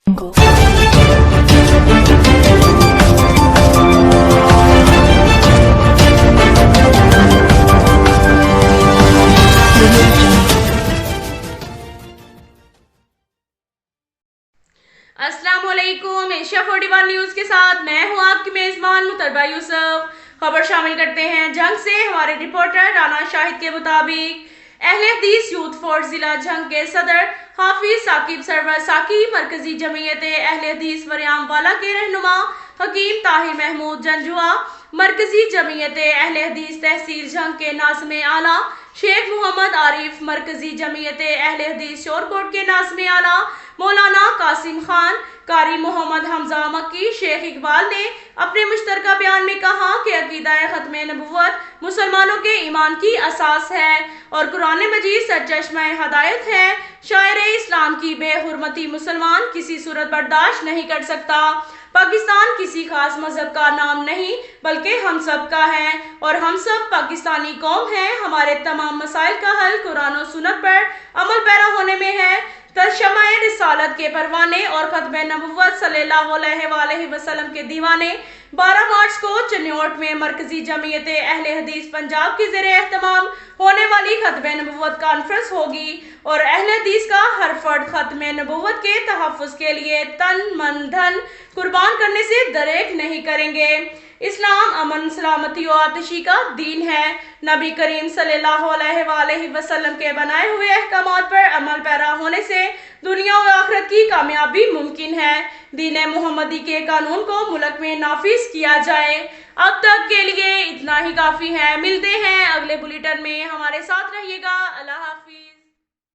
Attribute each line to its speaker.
Speaker 1: अस्सलाम वालेकुम। Asia 41 news के साथ मैं हूं आपकी मेज़बान मुतलबा यूसुफ। खबर शामिल करते हैं जंग से। हमारे रिपोर्टर राना शाहिद के मुताबिक अहले हदीस यूथ फोर्स जिला जंग के सदर हाफिज साकिब सरवर साकी, मरकजी जमीयत अहले हदीस वरियामवाला के रहनुमा हकीम ताहिर महमूद जंजुआ, मरकजी जमीयत अहले हदीस तहसील जंग के नाज़िम आला शेख मोहम्मद आरिफ, मरकजी जमीयत अहले हदीस शोरकोट के नाज़िम आला मौलाना कासिम खान, कारी मोहम्मद हमजा मक्की, शेख इकबाल ने अपने मुश्तरका बयान में कहा कि अकीदा खत्म नबुव्वत मुसलमानों के ईमान की असास है और कुरान मजीद सरचश्मा हदायत है। शायर इस्लाम की बेहुरमती मुसलमान किसी सूरत बर्दाश्त नहीं कर सकता। पाकिस्तान किसी खास मजहब का नाम नहीं बल्कि हम सब का है और हम सब पाकिस्तानी कौम हैं। हमारे तमाम मसाइल का हल कुरान और सुन्नत पर अमल पैरा होने में है। शमाए रिसालत के परवाने और खत्म नबुव्वत सल्लल्लाहु अलैहि वसल्लम के दीवाने 12 मार्च को चन्योट में मरकजी जमीयत अहले हदीस पंजाब के ज़ेरे एहतमाम होने वाली खत्म नबुव्वत कॉन्फ्रेंस होगी और अहले हदीस का हर फर्द खत्म नबुव्वत के तहफ़्फ़ुज़ के लिए तन मन धन कुर्बान करने से दरेक नहीं करेंगे। इस्लाम अमन सलामती और आतिशी का दीन है। नबी करीम सल्लल्लाहु अलैहि वसल्लम के बनाए हुए अहकामात पर अमल पैरा होने से दुनिया और आखिरत की कामयाबी मुमकिन है। दीन मोहम्मदी के कानून को मुल्क में नाफिज किया जाए। अब तक के लिए इतना ही काफ़ी है। मिलते हैं अगले बुलेटिन में, हमारे साथ रहिएगा। अल्लाह हाफिज।